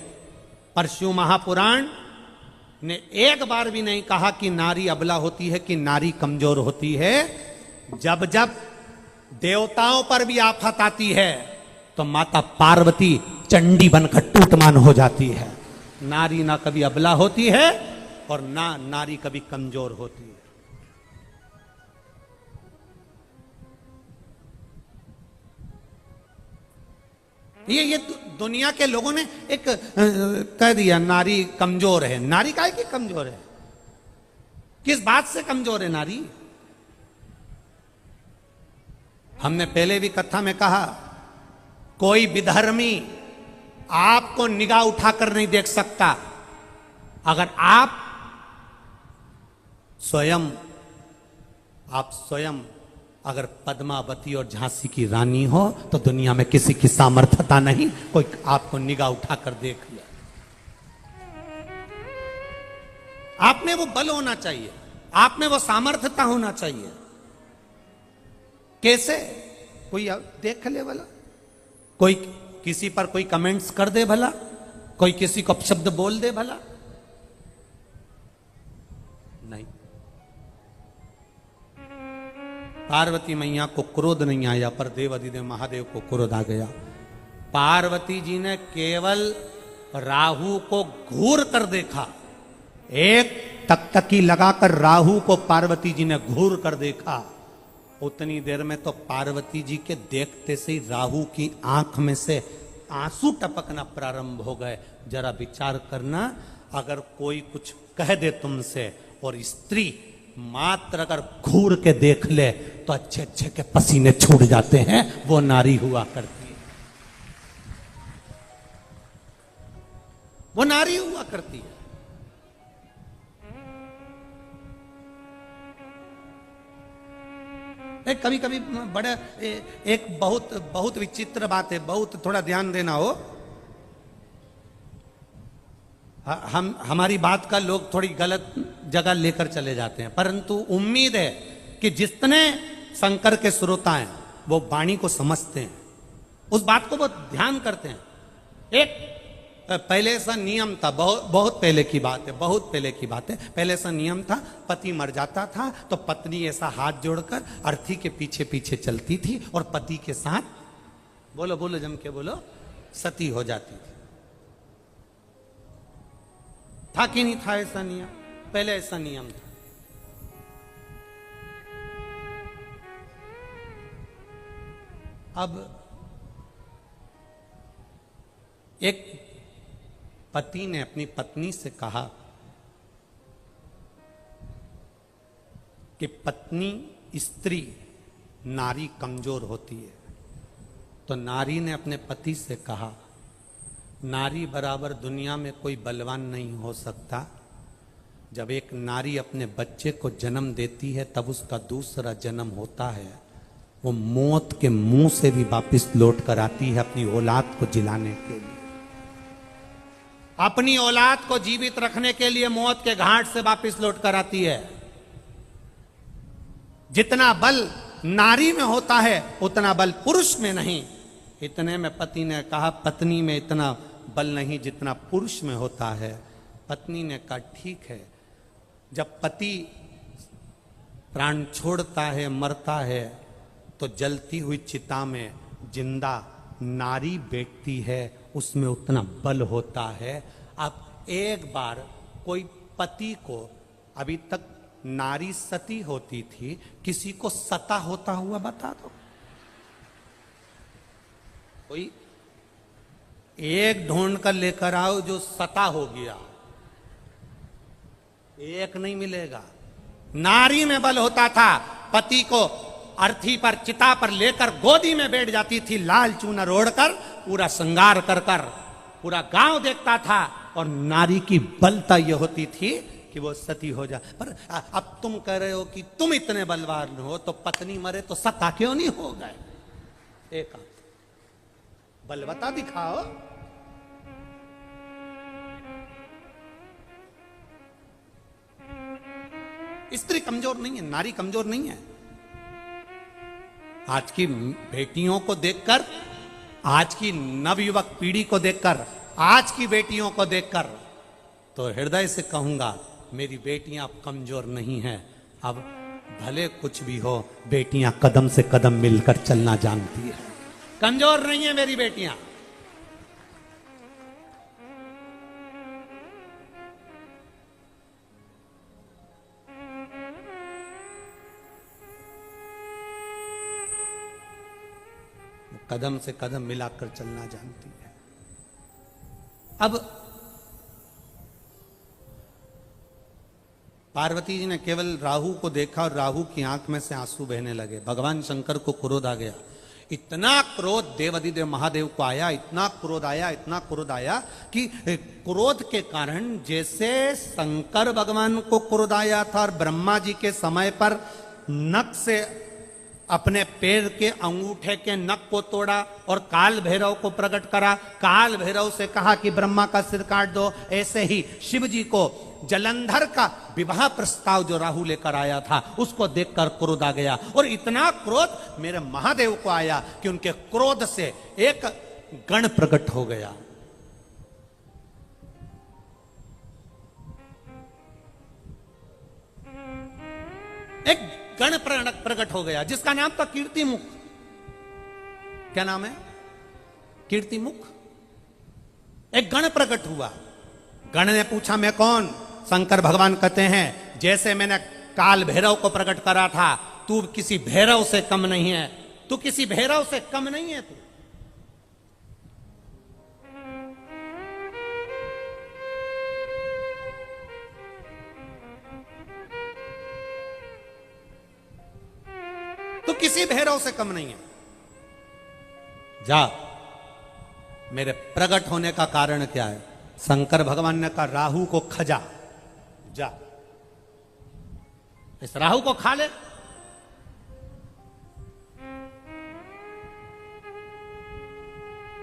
पर शिव महापुराण ने एक बार भी नहीं कहा कि नारी अबला होती है, कि नारी कमजोर होती है। जब जब देवताओं पर भी आफत आती है तो माता पार्वती चंडी बनकर टूटमान हो जाती है। नारी ना कभी अबला होती है और ना नारी कभी कमजोर होती है। ये दुनिया के लोगों ने एक कह दिया नारी कमजोर है। नारी काहे की कमजोर है? किस बात से कमजोर है नारी? हमने पहले भी कथा में कहा, कोई विधर्मी आपको निगाह उठाकर नहीं देख सकता। अगर आप स्वयं अगर पद्मावती और झांसी की रानी हो तो दुनिया में किसी की सामर्थ्यता नहीं, कोई आपको निगाह उठाकर देख ले। आप में वो बल होना चाहिए, आप में वो सामर्थ्यता होना चाहिए। कैसे? कोई देख ले भला, कोई किसी पर कोई कमेंट्स कर दे भला, कोई किसी को अपशब्द बोल दे भला? नहीं। पार्वती मैया को क्रोध नहीं आया, पर देव अधिदेव महादेव को क्रोध आ गया। पार्वती जी ने केवल राहु को घूर कर देखा, एक तकतकी लगाकर राहु को पार्वती जी ने घूर कर देखा। उतनी देर में तो पार्वती जी के देखते से ही राहु की आंख में से आंसू टपकना प्रारंभ हो गए। जरा विचार करना, अगर कोई कुछ कह दे तुमसे और स्त्री मात्र अगर घूर के देख ले तो अच्छे अच्छे के पसीने छूट जाते हैं। वो नारी हुआ करती है, वो नारी हुआ करती है। कभी कभी बड़े एक बहुत विचित्र बात है, बहुत थोड़ा ध्यान देना हो। हमारी बात का लोग थोड़ी गलत जगह लेकर चले जाते हैं, परंतु उम्मीद है कि जितने शंकर के श्रोता हैं वो वाणी को समझते हैं, उस बात को वो ध्यान करते हैं। एक पहले ऐसा नियम था, बहुत पहले की बात है, बहुत पहले की बात है। पहले ऐसा नियम था, पति मर जाता था तो पत्नी ऐसा हाथ जोड़कर अर्थी के पीछे पीछे चलती थी और पति के साथ, बोलो बोलो जम के बोलो, सती हो जाती थी। था कि नहीं था ऐसा नियम? पहले ऐसा नियम था। अब एक पति ने अपनी पत्नी से कहा कि पत्नी स्त्री नारी कमजोर होती है। तो नारी ने अपने पति से कहा, नारी बराबर दुनिया में कोई बलवान नहीं हो सकता। जब एक नारी अपने बच्चे को जन्म देती है तब उसका दूसरा जन्म होता है, वो मौत के मुंह से भी वापस लौट कर आती है अपनी औलाद को जिलाने के लिए, अपनी औलाद को जीवित रखने के लिए मौत के घाट से वापस लौट कर आती है। जितना बल नारी में होता है उतना बल पुरुष में नहीं। इतने में पति ने कहा, पत्नी में इतना बल नहीं जितना पुरुष में होता है। पत्नी ने कहा, ठीक है। जब पति प्राण छोड़ता है, मरता है, तो जलती हुई चिता में जिंदा नारी बैठती है, उसमें उतना बल होता है। अब एक बार कोई पति को, अभी तक नारी सती होती थी, किसी को सता होता हुआ बता दो। कोई एक ढूंढ कर लेकर आओ जो सता हो गया, एक नहीं मिलेगा। नारी में बल होता था। पति को अर्थी पर, चिता पर लेकर गोदी में बैठ जाती थी, लाल चूनर ओढ़कर, पूरा श्रृंगार कर कर पूरा गांव देखता था। और नारी की बलता यह होती थी कि वो सती हो जा। पर अब तुम कह रहे हो कि तुम इतने बलवान हो, तो पत्नी मरे तो सता क्यों नहीं हो गए? एक बलवता दिखाओ। स्त्री कमजोर नहीं है, नारी कमजोर नहीं है। आज की बेटियों को देखकर, आज की नवयुवक पीढ़ी को देखकर, आज की बेटियों को देखकर तो हृदय से कहूंगा, मेरी बेटियां अब कमजोर नहीं हैं। अब भले कुछ भी हो, बेटियां कदम से कदम मिलकर चलना जानती है। कमजोर नहीं है मेरी बेटियां। कदम से कदम मिलाकर चलना जानती है। अब पार्वती जी ने केवल राहु को देखा और राहु की आंख में से आंसू बहने लगे। भगवान शंकर को क्रोध आ गया। इतना क्रोध देवाधिदेव महादेव को आया, इतना क्रोध आया, इतना क्रोध आया कि क्रोध के कारण जैसे शंकर भगवान को क्रोध आया था और ब्रह्मा जी के समय पर नख से अपने पैर के अंगूठे के नख को तोड़ा और काल भैरव को प्रकट करा, काल भैरव से कहा कि ब्रह्मा का सिर काट दो, ऐसे ही शिव जी को जलंधर का विवाह प्रस्ताव जो राहु लेकर आया था उसको देखकर क्रोध आ गया। और इतना क्रोध मेरे महादेव को आया कि उनके क्रोध से एक गण प्रकट हो गया। एक गण प्रकट हो गया जिसका नाम था कीर्तिमुख। क्या नाम है? कीर्तिमुख। एक गण प्रकट हुआ। गण ने पूछा मैं कौन? शंकर भगवान कहते हैं जैसे मैंने काल भैरव को प्रकट करा था, तू किसी भैरव से कम नहीं है, तू किसी भैरव से कम नहीं है। तू किसी भैरव से कम नहीं है। जा, मेरे प्रकट होने का कारण क्या है? शंकर भगवान ने कहा राहु को खजा, जा इस राहु को खा ले।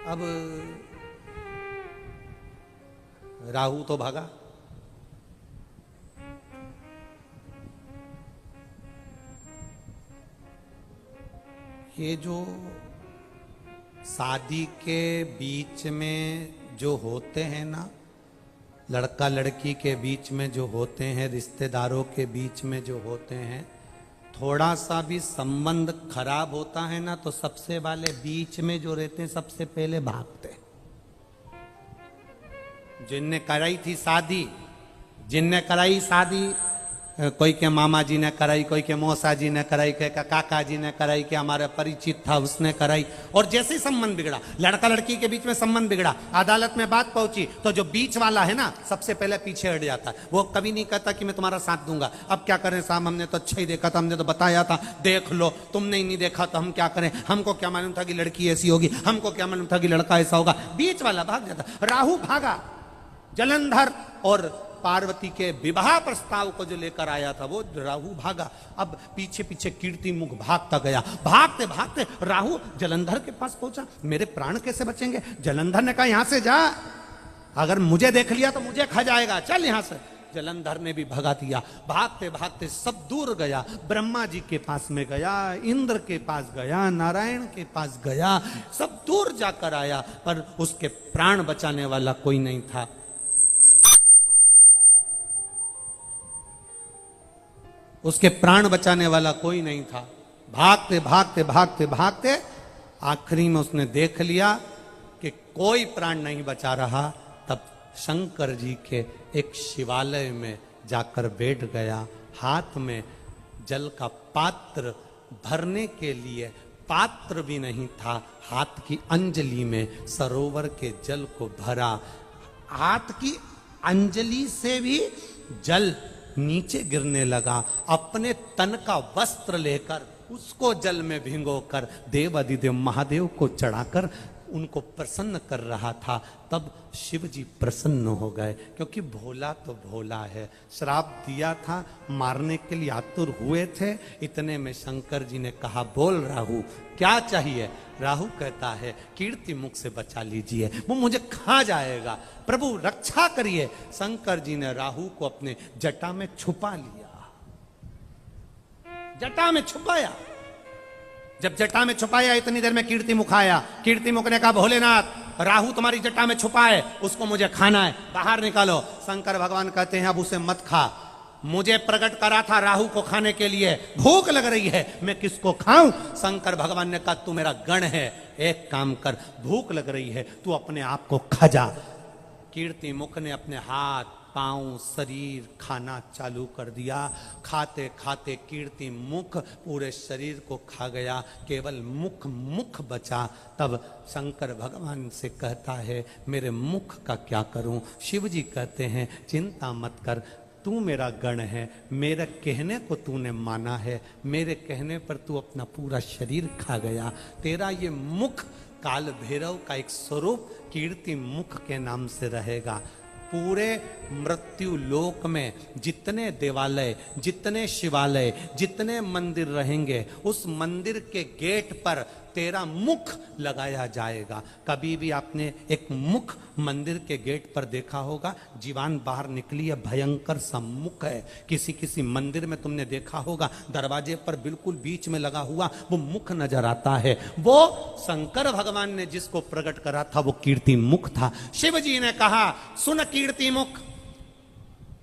अब राहु तो भागा। ये जो शादी के बीच में जो होते हैं ना, लड़का लड़की के बीच में जो होते हैं, रिश्तेदारों के बीच में जो होते हैं, थोड़ा सा भी संबंध खराब होता है ना तो सबसे वाले बीच में जो रहते हैं सबसे पहले भागते। जिनने कराई थी शादी, जिनने कराई शादी, कोई के मामा जी ने कराई, कोई के मौसा जी ने कराई, कोई के काका जी ने कराई, कि हमारा परिचित था उसने कराई, और जैसे ही संबंध बिगड़ा, लड़का लड़की के बीच में संबंध बिगड़ा, अदालत में बात पहुंची तो जो बीच वाला है ना सबसे पहले पीछे हट जाता है। वो कभी नहीं कहता कि मैं तुम्हारा साथ दूंगा। अब क्या करें साहब, हमने तो अच्छा ही देखा था, हमने तो बताया था, देख लो, तुमने ही नहीं देखा तो हम क्या करें, हमको क्या मालूम था कि लड़की ऐसी होगी, हमको क्या मालूम था कि लड़का ऐसा होगा। बीच वाला भाग जाता। राहु भागा। जलंधर और पार्वती के विवाह प्रस्ताव को जो लेकर आया था वो राहु भागा। अब पीछे पीछे कीर्तिमुख भागता गया। भागते भागते राहु जलंधर के पास पहुंचा। मेरे प्राण कैसे बचेंगे? जलंधर ने कहा यहां से जा, अगर मुझे देख लिया तो मुझे खा जाएगा, चल यहां से। जलंधर ने भी भगा दिया। भागते भागते सब दूर गया। ब्रह्मा जी के पास में गया, इंद्र के पास गया, नारायण के पास गया, सब दूर जाकर आया, पर उसके प्राण बचाने वाला कोई नहीं था। उसके प्राण बचाने वाला कोई नहीं था। भागते भागते भागते भागते आखिरी में उसने देख लिया कि कोई प्राण नहीं बचा रहा। तब शंकर जी के एक शिवालय में जाकर बैठ गया। हाथ में जल का पात्र भरने के लिए पात्र भी नहीं था, हाथ की अंजलि में सरोवर के जल को भरा। हाथ की अंजलि से भी जल नीचे गिरने लगा। अपने तन का वस्त्र लेकर उसको जल में भिगोकर देवाधिदेव महादेव को चढ़ाकर उनको प्रसन्न कर रहा था। तब शिव जी प्रसन्न हो गए, क्योंकि भोला तो भोला है। श्राप दिया था, मारने के लिए आतुर हुए थे। इतने में शंकर जी ने कहा बोल राहु क्या चाहिए? राहु कहता है कीर्तिमुख से बचा लीजिए, वो मुझे खा जाएगा, प्रभु रक्षा करिए। शंकर जी ने राहु को अपने जटा में छुपा लिया। जटा में छुपाया। जब जटा में छुपाया इतनी देर में कीर्तिमुख आया। कीर्तिमुख ने कहा भोलेनाथ राहु तुम्हारी जटा में छुपा है, उसको मुझे खाना है, बाहर निकालो। शंकर भगवान कहते हैं अब उसे मत खा, मुझे प्रकट करा था राहु को खाने के लिए, भूख लग रही है, मैं किसको खाऊं? शंकर भगवान ने कहा तू मेरा गण है, एक काम कर, भूख लग रही है, तू अपने आप को खा जा। कीर्तिमुख ने अपने हाथ पांव शरीर खाना चालू कर दिया। खाते खाते कीर्ति मुख पूरे शरीर को खा गया, केवल मुख बचा। तब शंकर भगवान से कहता है मेरे मुख का क्या करूं? शिव जी कहते हैं चिंता मत कर, तू मेरा गण है, मेरे कहने को तूने माना है, मेरे कहने पर तू अपना पूरा शरीर खा गया। तेरा ये मुख काल भैरव का एक स्वरूप कीर्ति मुख के नाम से रहेगा। पूरे मृत्यु लोक में जितने देवालय, जितने शिवालय, जितने मंदिर रहेंगे, उस मंदिर के गेट पर तेरा मुख लगाया जाएगा। कभी भी आपने एक मुख मंदिर के गेट पर देखा होगा? जीवान बाहर निकली है, भयंकर सा मुख है। किसी किसी मंदिर में तुमने देखा होगा दरवाजे पर बिल्कुल बीच में लगा हुआ वो मुख नजर आता है। वो शंकर भगवान ने जिसको प्रकट करा था वो कीर्ति मुख था। शिव जी ने कहा सुन कीर्ति मुख,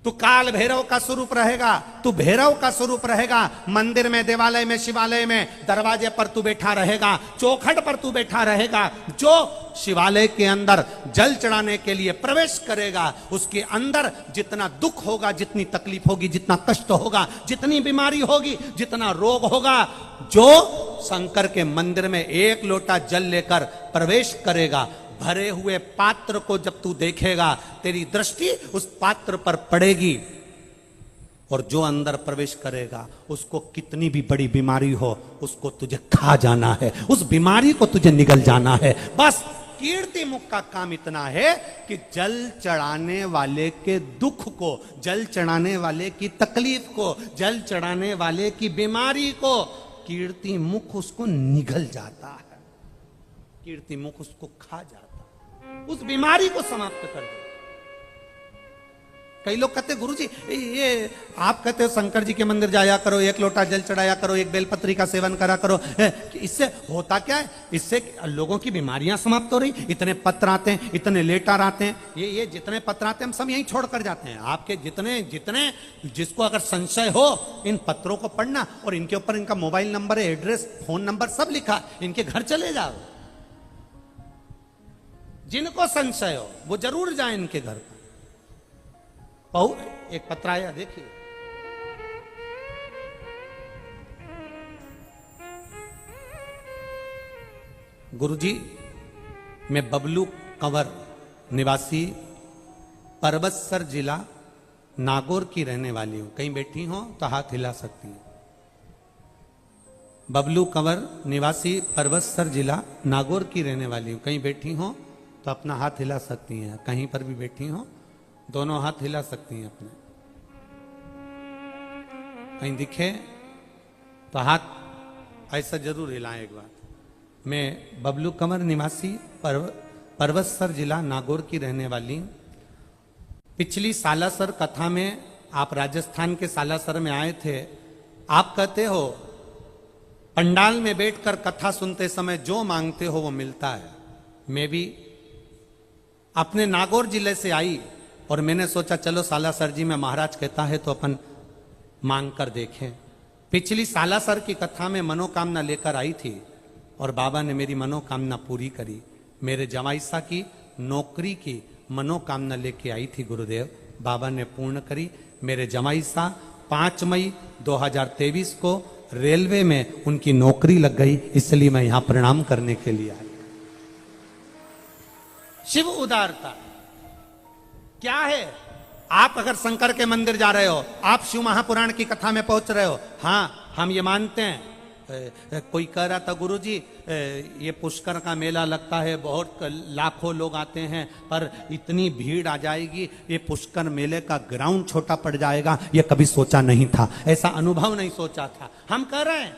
तू काल भैरव का स्वरूप रहेगा, तू भैरव का स्वरूप रहेगा। मंदिर में, देवालय में, शिवालय में दरवाजे पर तू बैठा रहेगा, चौखट पर तू बैठा रहेगा। जो शिवालय के अंदर जल चढ़ाने के लिए प्रवेश करेगा उसके अंदर जितना दुख होगा, जितनी तकलीफ होगी, जितना कष्ट होगा, जितनी बीमारी होगी, जितना रोग होगा, जो शंकर के मंदिर में एक लोटा जल लेकर प्रवेश करेगा, भरे हुए पात्र को जब तू देखेगा तेरी दृष्टि उस पात्र पर पड़ेगी, और जो अंदर प्रवेश करेगा उसको कितनी भी बड़ी बीमारी हो उसको तुझे खा जाना है, उस बीमारी को तुझे निगल जाना है। बस कीर्ति मुख का काम इतना है कि जल चढ़ाने वाले के दुख को, जल चढ़ाने वाले की तकलीफ को, जल चढ़ाने वाले की बीमारी को कीर्ति मुख उसको निगल जाता है, कीर्ति मुख उसको खा जाता है, उस बीमारी को समाप्त कर दे। कई लोग कहते गुरुजी ये आप कहते हो शंकर जी के मंदिर जाया करो, एक लोटा जल चढ़ाया करो, एक बेलपत्री का सेवन करा करो, इससे होता क्या है? इससे लोगों की बीमारियां समाप्त हो रही। इतने पत्र आते हैं, इतने लेटर आते हैं, ये जितने पत्र आते हैं हम सब यहीं छोड़ कर जाते हैं। आपके जितने जिसको अगर संशय हो इन पत्रों को पढ़ना, और इनके ऊपर इनका mobile number, address, phone number सब लिखा, इनके घर चले जाओ। जिनको संशय हो वो जरूर जाए इनके घर पर। एक पत्र आया, देखिए। गुरुजी मैं बबलू कंवर निवासी परबतसर जिला नागौर की रहने वाली हूं। कहीं बैठी हो तो हाथ हिला सकती हैं। बबलू कंवर निवासी परबतसर जिला नागौर की रहने वाली हूं। कहीं बैठी हो तो अपना हाथ हिला सकती हैं। कहीं पर भी बैठी हो दोनों हाथ हिला सकती हैं अपने। कहीं दिखे तो हाथ ऐसा जरूर हिलाएं एक बार। मैं बबलू कंवर निवासी परबतसर जिला नागौर की रहने वाली। पिछली सालासर कथा में आप राजस्थान के सालासर में आए थे। आप कहते हो पंडाल में बैठकर कथा सुनते समय जो मांगते हो वो मिलता है। मैं भी अपने नागौर जिले से आई और मैंने सोचा चलो सालासर जी में महाराज कहता है तो अपन मांग कर देखें। पिछली सालासर की कथा में मनोकामना लेकर आई थी और बाबा ने मेरी मनोकामना पूरी करी। मेरे जमाईसा की नौकरी की मनोकामना लेके आई थी गुरुदेव, बाबा ने पूर्ण करी। मेरे जमाईसा 5 मई 2023 को रेलवे में उनकी नौकरी लग गई, इसलिए मैं यहां प्रणाम करने के लिए आई। शिव उदारता क्या है? आप अगर शंकर के मंदिर जा रहे हो, आप शिव महापुराण की कथा में पहुंच रहे हो, हाँ हम ये मानते हैं। कोई कह रहा था गुरुजी ये पुष्कर का मेला लगता है, बहुत लाखों लोग आते हैं, पर इतनी भीड़ आ जाएगी, ये पुष्कर मेले का ग्राउंड छोटा पड़ जाएगा, ये कभी सोचा नहीं था, ऐसा अनुभव नहीं सोचा था। हम कह रहे हैं